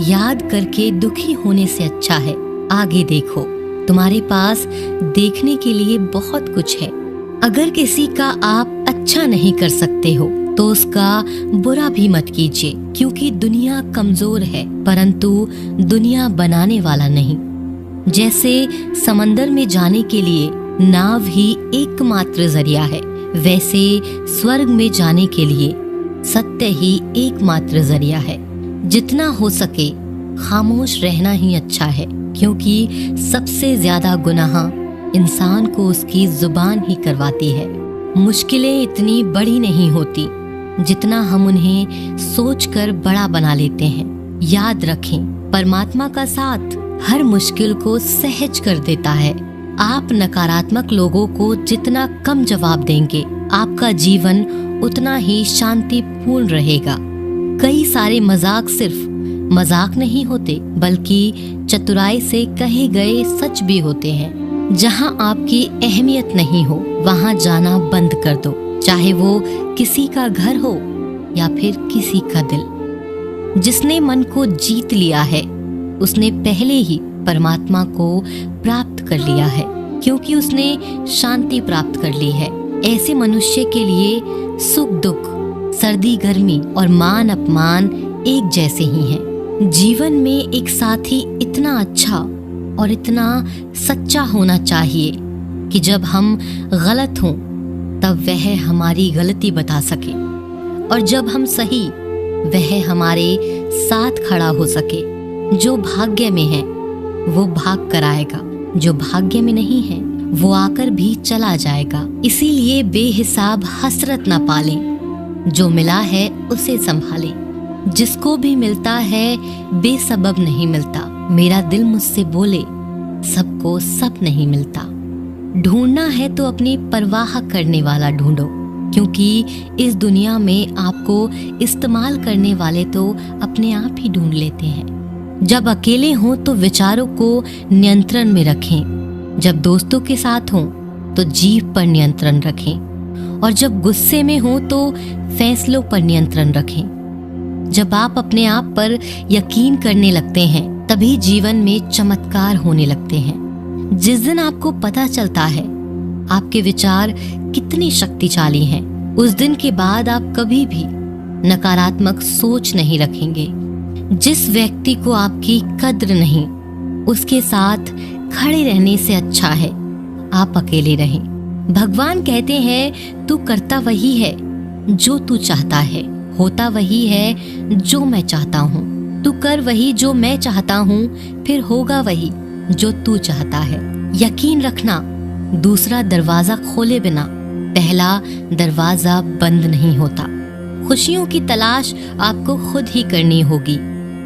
याद करके दुखी होने से अच्छा है आगे देखो। तुम्हारे पास देखने के लिए बहुत कुछ है। अगर किसी का आप अच्छा नहीं कर सकते हो तो उसका बुरा भी मत कीजिए, क्योंकि दुनिया कमजोर है परंतु दुनिया बनाने वाला नहीं। जैसे समंदर में जाने के लिए नाव ही एकमात्र जरिया है, वैसे स्वर्ग में जाने के लिए सत्य ही एकमात्र जरिया है। जितना हो सके खामोश रहना ही अच्छा है, क्योंकि सबसे ज्यादा गुनाह इंसान को उसकी जुबान ही करवाती है। मुश्किलें इतनी बड़ी नहीं होती जितना हम उन्हें सोचकर बड़ा बना लेते हैं। याद रखें, परमात्मा का साथ हर मुश्किल को सहज कर देता है। आप नकारात्मक लोगों को जितना कम जवाब देंगे, आपका जीवन उतना ही शांतिपूर्ण रहेगा। कई सारे मजाक सिर्फ मजाक नहीं होते, बल्कि चतुराई से कहे गए सच भी होते हैं। जहां आपकी अहमियत नहीं हो वहां जाना बंद कर दो, चाहे वो किसी का घर हो या फिर किसी का दिल। जिसने मन को जीत लिया है उसने पहले ही परमात्मा को प्राप्त कर लिया है, क्योंकि उसने शांति प्राप्त कर ली है। ऐसे मनुष्य के लिए सुख दुख, सर्दी गर्मी और मान अपमान एक जैसे ही हैं। जीवन में एक साथी इतना अच्छा और इतना सच्चा होना चाहिए कि जब हम गलत हों तब वह हमारी गलती बता सके, और जब हम सही वह हमारे साथ खड़ा हो सके। जो भाग्य में है वो भाग कर आएगा, जो भाग्य में नहीं है वो आकर भी चला जाएगा। इसीलिए बेहिसाब हसरत ना पालें, जो मिला है उसे संभालें। जिसको भी मिलता है बेसबब नहीं मिलता। मेरा दिल मुझसे बोले सबको सब नहीं मिलता। ढूंढना है तो अपनी परवाह करने वाला ढूंढो, क्योंकि इस दुनिया में आपको इस्तेमाल करने वाले तो अपने आप ही ढूंढ लेते हैं। जब अकेले हों तो विचारों को नियंत्रण में रखें, जब दोस्तों के साथ हों तो जीभ पर नियंत्रण रखें, और जब गुस्से में हों तो फैसलों पर नियंत्रण रखें। जब आप अपने आप पर यकीन करने लगते हैं तभी जीवन में चमत्कार होने लगते हैं। जिस दिन आपको पता चलता है आपके विचार कितने शक्तिशाली हैं, उस दिन के बाद आप कभी भी नकारात्मक सोच नहीं रखेंगे। जिस व्यक्ति को आपकी कद्र नहीं, उसके साथ खड़े रहने से अच्छा है आप अकेले रहें। भगवान कहते हैं तू करता वही है जो तू चाहता है, होता वही है जो मैं चाहता हूँ। तू कर वही जो मैं चाहता हूँ, फिर होगा वही जो तू चाहता है। यकीन रखना, दूसरा दरवाजा खोले बिना पहला दरवाजा बंद नहीं होता। खुशियों की तलाश आपको खुद ही करनी होगी,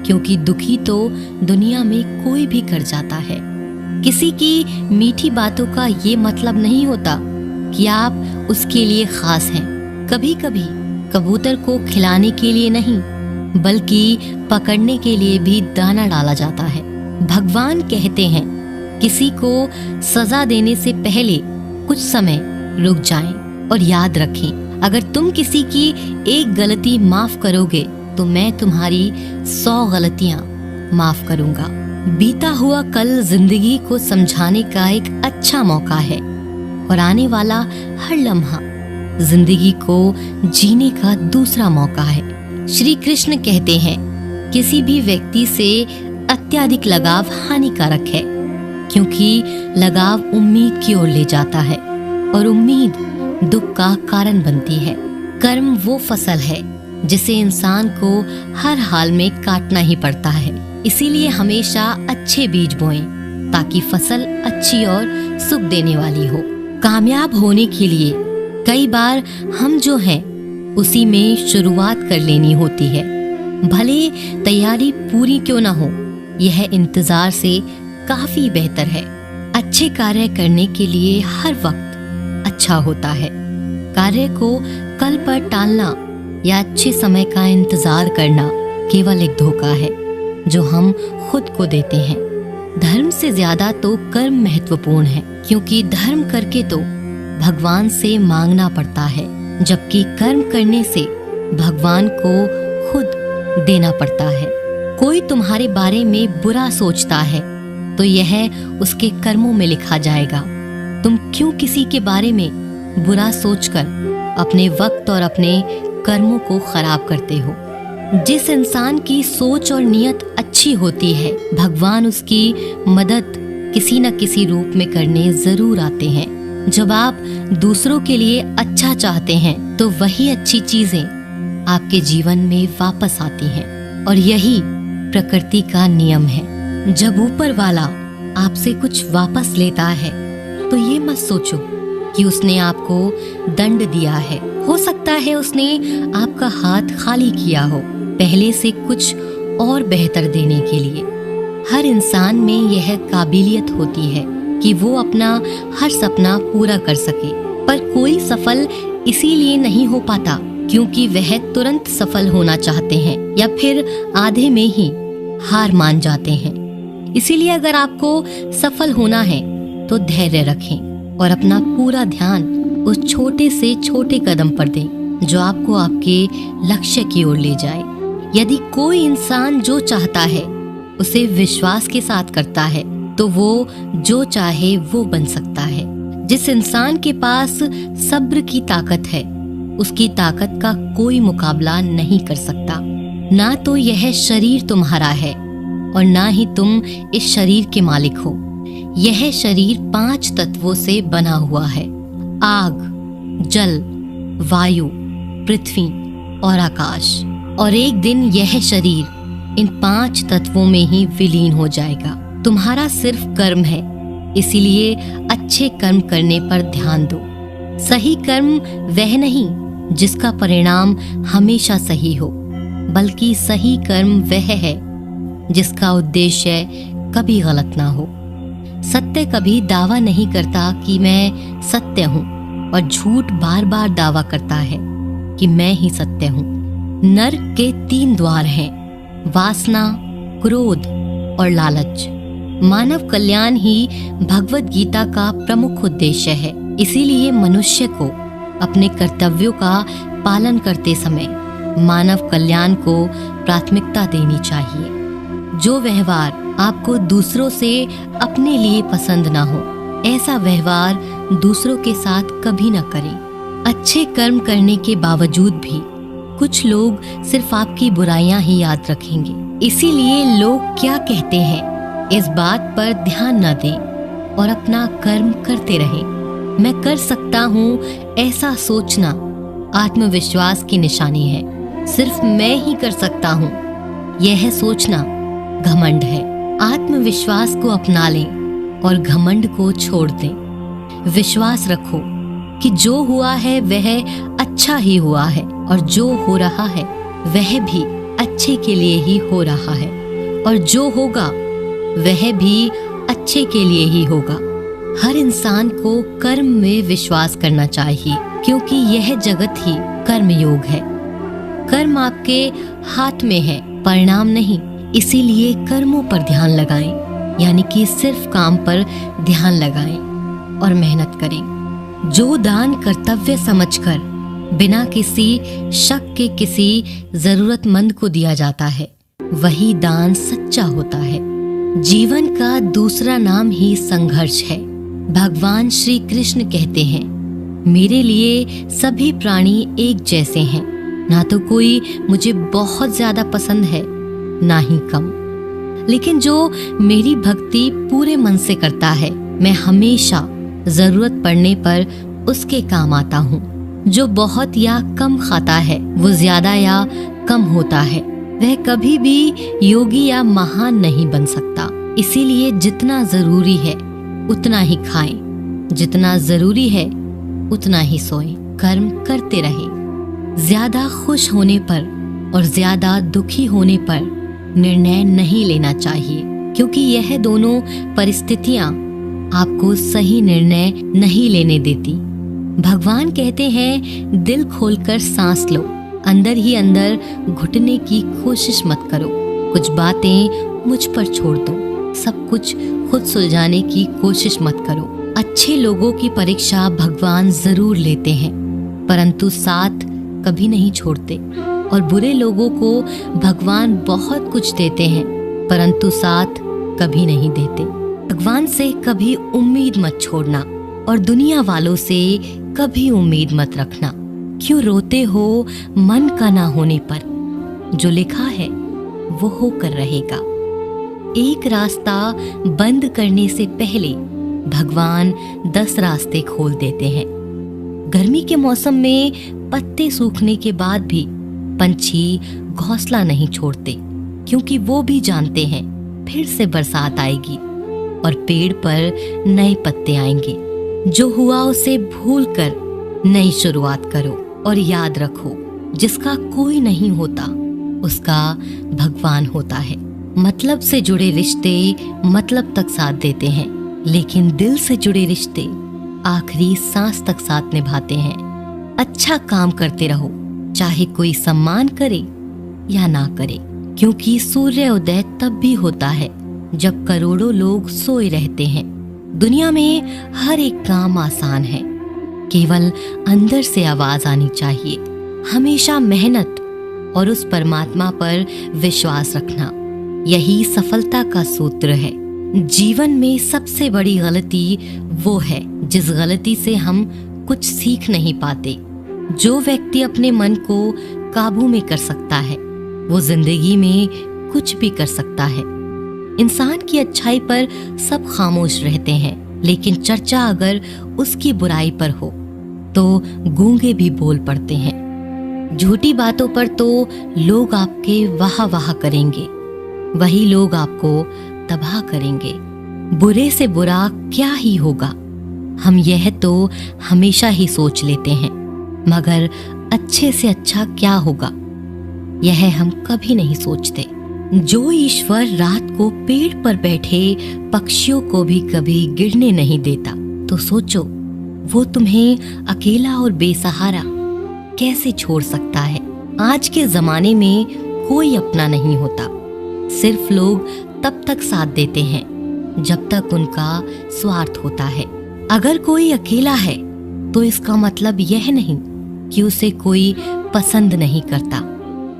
क्योंकि दुखी तो दुनिया में कोई भी कर जाता है। किसी की मीठी बातों का ये मतलब नहीं होता कि आप उसके लिए खास हैं। कभी कभी कबूतर को खिलाने के लिए नहीं बल्कि पकड़ने के लिए भी दाना डाला जाता है। भगवान कहते हैं किसी को सजा देने से पहले कुछ समय रुक जाएं और याद रखें, अगर तुम किसी की एक गलती माफ करोगे तो मैं तुम्हारी 100 गलतियां माफ करूंगा। बीता हुआ कल जिंदगी को समझाने का एक अच्छा मौका है, और आने वाला हर लम्हा जिंदगी को जीने का दूसरा मौका है। श्री कृष्ण कहते हैं किसी भी व्यक्ति से अत्यधिक लगाव हानिकारक है, क्योंकि लगाव उम्मीद की ओर ले जाता है और उम्मीद दुख का कारण बनती है। कर्म वो फसल है जिसे इंसान को हर हाल में काटना ही पड़ता है। इसीलिए हमेशा अच्छे बीज बोएं ताकि फसल अच्छी और सुख देने वाली हो। कामयाब होने के लिए कई बार हम जो हैं उसी में शुरुआत कर लेनी होती है। भले तैयारी पूरी क्यों ना हो, यह इंतजार से काफी बेहतर है। अच्छे कार्य करने के लिए हर वक्त अच्छा होता है। कार्य को कल पर टालना या अच्छे समय का इंतजार करना केवल एक धोखा है जो हम खुद को देते हैं। धर्म से ज्यादा तो कर्म महत्वपूर्ण है, क्योंकि धर्म करके तो भगवान से मांगना पड़ता है, जबकि कर्म करने से भगवान को खुद देना पड़ता है। कोई तुम्हारे बारे में बुरा सोचता है तो यह उसके कर्मों में लिखा जाएगा। तुम क्यों किसी के बारे में बुरा सोचकर अपने वक्त और अपने कर्मों को खराब करते हो? जिस इंसान की सोच और नियत अच्छी होती है, भगवान उसकी मदद किसी न किसी रूप में करने जरूर आते हैं। जब आप दूसरों के लिए अच्छा चाहते हैं तो वही अच्छी चीजें आपके जीवन में वापस आती हैं, और यही प्रकृति का नियम है। जब ऊपर वाला आपसे कुछ वापस लेता है तो ये मत सोचो कि उसने आपको दंड दिया है। हो सकता है उसने आपका हाथ खाली किया हो पहले से कुछ और बेहतर देने के लिए। हर इंसान में यह काबिलियत होती है कि वो अपना हर सपना पूरा कर सके, पर कोई सफल इसीलिए नहीं हो पाता क्योंकि वह तुरंत सफल होना चाहते हैं या फिर आधे में ही हार मान जाते हैं। इसीलिए अगर आपको सफल होना है तो धैर्य रखें और अपना पूरा ध्यान उस छोटे से छोटे कदम पर दें जो आपको आपके लक्ष्य की ओर ले जाए। यदि कोई इंसान जो चाहता है उसे विश्वास के साथ करता है तो वो जो चाहे वो बन सकता है। जिस इंसान के पास सब्र की ताकत है उसकी ताकत का कोई मुकाबला नहीं कर सकता। ना तो यह शरीर तुम्हारा है और ना ही तुम इस शरीर के मालिक हो। यह शरीर 5 तत्वों से बना हुआ है: आग, जल, वायु, पृथ्वी और आकाश। और एक दिन यह शरीर इन 5 तत्वों में ही विलीन हो जाएगा। तुम्हारा सिर्फ कर्म है, इसीलिए अच्छे कर्म करने पर ध्यान दो। सही कर्म वह नहीं जिसका परिणाम हमेशा सही हो, बल्कि सही कर्म वह है जिसका उद्देश्य कभी गलत ना हो। सत्य कभी दावा नहीं करता कि मैं सत्य हूँ, और झूठ बार बार दावा करता है कि मैं ही सत्य हूँ। नरक के 3 द्वार हैं: वासना, क्रोध और लालच। मानव कल्याण ही भगवत गीता का प्रमुख उद्देश्य है। इसीलिए मनुष्य को अपने कर्तव्यों का पालन करते समय मानव कल्याण को प्राथमिकता देनी चाहिए। जो व्यवहार आपको दूसरों से अपने लिए पसंद ना हो, ऐसा व्यवहार दूसरों के साथ कभी न करें। अच्छे कर्म करने के बावजूद भी कुछ लोग सिर्फ आपकी बुराइयां ही याद रखेंगे। इसीलिए लोग क्या कहते हैं इस बात पर ध्यान न दें और अपना कर्म करते रहें। मैं कर सकता हूँ ऐसा सोचना आत्मविश्वास की निशानी है। सिर्फ मैं ही कर सकता हूँ यह सोचना घमंड है। आत्मविश्वास को अपना लें और घमंड को छोड़ दें। विश्वास रखो कि जो हुआ है वह अच्छा ही हुआ है, और जो हो रहा है वह भी अच्छे के लिए ही हो रहा है, और जो होगा वह भी अच्छे के लिए ही होगा। हर इंसान को कर्म में विश्वास करना चाहिए, क्योंकि यह जगत ही कर्म योग है। कर्म आपके हाथ में है, परिणाम नहीं। इसीलिए कर्मों पर ध्यान लगाएं, यानी कि सिर्फ काम पर ध्यान लगाएं और मेहनत करें। जो दान कर्तव्य समझकर बिना किसी शक के किसी जरूरतमंद को दिया जाता है, वही दान सच्चा होता है। जीवन का दूसरा नाम ही संघर्ष है। भगवान श्री कृष्ण कहते हैं, मेरे लिए सभी प्राणी एक जैसे हैं। ना तो कोई मुझे बहुत ज्यादा पसंद है, ना ही कम। लेकिन जो मेरी भक्ति पूरे मन से करता है, मैं हमेशा जरूरत पड़ने पर उसके काम आता हूँ। जो बहुत या कम खाता है वो ज्यादा या कम होता है। वह कभी भी योगी या महान नहीं बन सकता। इसीलिए जितना जरूरी है उतना ही खाएं, जितना जरूरी है उतना ही सोएं। कर्म करते रहें। ज्यादा खुश होने पर और ज्यादा दुखी होने पर निर्णय नहीं लेना चाहिए, क्योंकि यह दोनों परिस्थितियां आपको सही निर्णय नहीं लेने देती। भगवान कहते हैं, दिल खोलकर सांस लो, अंदर ही अंदर घुटने की कोशिश मत करो। कुछ बातें मुझ पर छोड़ दो, सब कुछ खुद सुलझाने की कोशिश मत करो। अच्छे लोगों की परीक्षा भगवान जरूर लेते हैं, परंतु साथ कभी नहीं छोड़ते। और बुरे लोगों को भगवान बहुत कुछ देते हैं, परंतु साथ कभी नहीं देते। भगवान से कभी उम्मीद मत छोड़ना और दुनिया वालों से कभी उम्मीद मत रखना। क्यों रोते हो मन का ना होने पर? जो लिखा है वो होकर रहेगा। एक रास्ता बंद करने से पहले भगवान 10 रास्ते खोल देते हैं। गर्मी के मौसम में पत्ते सूखने के बाद भी पंछी घोंसला नहीं छोड़ते, क्योंकि वो भी जानते हैं फिर से बरसात आएगी और पेड़ पर नए पत्ते आएंगे। जो हुआ उसे भूलकर नई शुरुआत करो और याद रखो, जिसका कोई नहीं होता उसका भगवान होता है। मतलब से जुड़े रिश्ते मतलब तक साथ देते हैं, लेकिन दिल से जुड़े रिश्ते आखिरी सांस तक साथ निभाते हैं। अच्छा काम करते रहो, चाहे कोई सम्मान करे या ना करे, क्योंकि सूर्य उदय तब भी होता है जब करोड़ों लोग सोए रहते हैं। दुनिया में हर एक काम आसान है, केवल अंदर से आवाज आनी चाहिए। हमेशा मेहनत और उस परमात्मा पर विश्वास रखना, यही सफलता का सूत्र है। जीवन में सबसे बड़ी गलती वो है जिस गलती से हम कुछ सीख नहीं पाते। जो व्यक्ति अपने मन को काबू में कर सकता है वो जिंदगी में कुछ भी कर सकता है। इंसान की अच्छाई पर सब खामोश रहते हैं, लेकिन चर्चा अगर उसकी बुराई पर हो तो गूंगे भी बोल पड़ते हैं। झूठी बातों पर तो लोग आपके वाह वाह करेंगे, वही लोग आपको तबाह करेंगे। बुरे से बुरा क्या ही होगा, हम यह तो हमेशा ही सोच लेते हैं, मगर अच्छे से अच्छा क्या होगा यह हम कभी नहीं सोचते। जो ईश्वर रात को पेड़ पर बैठे पक्षियों को भी कभी गिरने नहीं देता, तो सोचो वो तुम्हें अकेला और बेसहारा कैसे छोड़ सकता है। आज के जमाने में कोई अपना नहीं होता, सिर्फ लोग तब तक साथ देते हैं जब तक उनका स्वार्थ होता है। अगर कोई अकेला है तो इसका मतलब यह नहीं कि उसे कोई पसंद नहीं करता,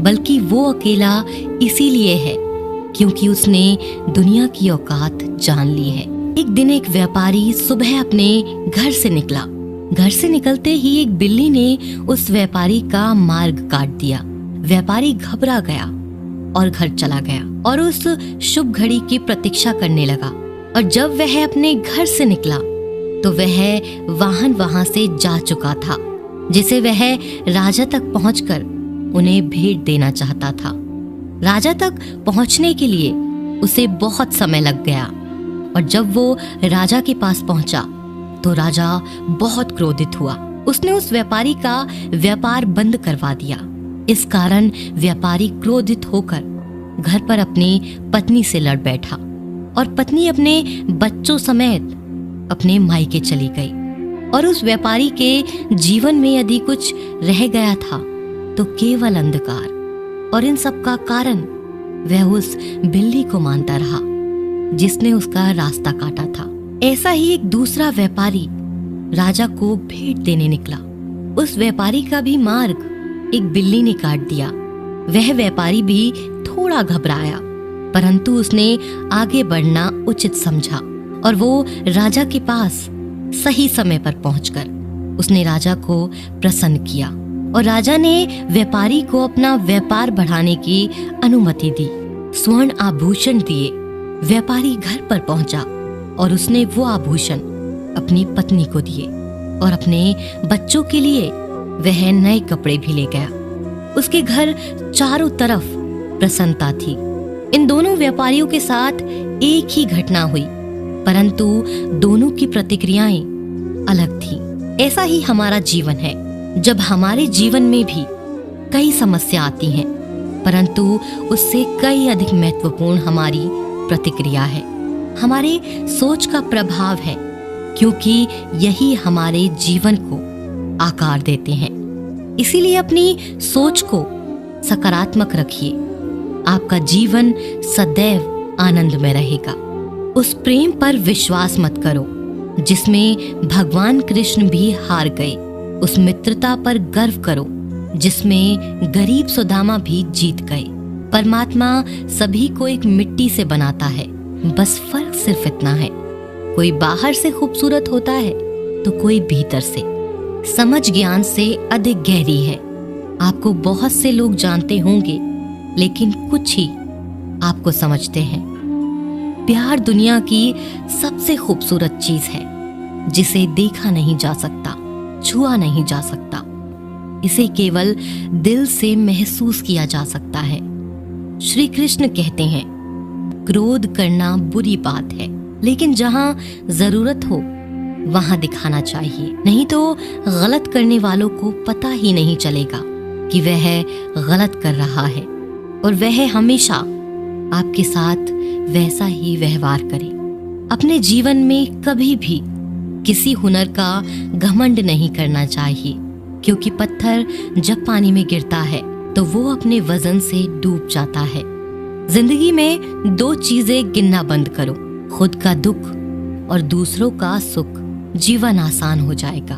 बल्कि वो अकेला इसीलिए है क्योंकि उसने दुनिया की औकात जान ली है। एक दिन एक व्यापारी सुबह अपने घर से निकला। घर से निकलते ही एक बिल्ली ने उस व्यापारी का मार्ग काट दिया। व्यापारी घबरा गया और घर चला गया और उस शुभ घड़ी की प्रतीक्षा करने लगा। और जब वह अपने घर से निकला तो वह वाहन वहां से जा चुका था, जिसे वह राजा तक पहुंचकर उन्हें भेंट देना चाहता था। राजा तक पहुंचने के लिए उसे बहुत समय लग गया और जब वो राजा के पास पहुंचा तो राजा बहुत क्रोधित हुआ। उसने उस व्यापारी का व्यापार बंद करवा दिया। इस कारण व्यापारी क्रोधित होकर घर पर अपनी पत्नी से लड़ बैठा और पत्नी अपने बच्चों समेत अपने मायके चली गई। और उस व्यापारी के जीवन में यदि कुछ रह गया था तो केवल अंधकार, और इन सब का कारण वह उस बिल्ली को मानता रहा जिसने उसका रास्ता काटा था। ऐसा ही एक दूसरा व्यापारी राजा को भेंट देने निकला। उस व्यापारी का भी मार्ग एक बिल्ली ने काट दिया। वह व्यापारी भी थोड़ा घबराया, परंतु उसने आगे बढ़ना उचित समझा और वो राजा के पास सही समय पर पहुंचकर उसने राजा को प्रसन्न किया और राजा ने व्यापारी को अपना व्यापार बढ़ाने की अनुमति दी। स्वर्ण आभूषण दिए। व्यापारी घर पर पहुंचा और उसने वो आभूषण अपनी पत्नी को दिए और अपने बच्चों के लिए वह नए कपड़े भी ले गया। उसके घर चारों तरफ प्रसन्नता थी। इन दोनों व्यापारियों के साथ एक ही घटना हुई, परंतु दोनों की प्रतिक्रियाएं अलग थी। ऐसा ही हमारा जीवन है। जब हमारे जीवन में भी कई समस्या आती हैं, परंतु उससे कई अधिक महत्वपूर्ण हमारी प्रतिक्रिया है, हमारे सोच का प्रभाव है, क्योंकि यही हमारे जीवन को आकार देते हैं। इसीलिए अपनी सोच को सकारात्मक रखिए। आपका जीवन सदैव आनंद में रहेगा। उस प्रेम पर विश्वास मत करो जिसमें भगवान कृष्ण भी हार गए। उस मित्रता पर गर्व करो जिसमें गरीब सुदामा भी जीत गए। परमात्मा सभी को एक मिट्टी से बनाता है, बस फर्क सिर्फ इतना है, कोई बाहर से खूबसूरत होता है तो कोई भीतर से। समझ ज्ञान से अधिक गहरी है। आपको बहुत से लोग जानते होंगे, लेकिन कुछ ही आपको समझते हैं। प्यार दुनिया की सबसे खूबसूरत चीज है, जिसे देखा नहीं जा सकता, छुआ नहीं जा सकता। इसे केवल दिल से महसूस किया जा सकता है। श्री कृष्ण कहते हैं, क्रोध करना बुरी बात है, लेकिन जहां जरूरत हो वहां दिखाना चाहिए, नहीं तो गलत करने वालों को पता ही नहीं चलेगा कि वह गलत कर रहा है, और वह हमेशा आपके साथ वैसा ही व्यवहार करे। अपने जीवन में कभी भी किसी हुनर का घमंड नहीं करना चाहिए, क्योंकि पत्थर जब पानी में गिरता है तो वो अपने वजन से डूब जाता है। जिंदगी में 2 चीजें गिनना बंद करो, खुद का दुख और दूसरों का सुख। जीवन आसान हो जाएगा।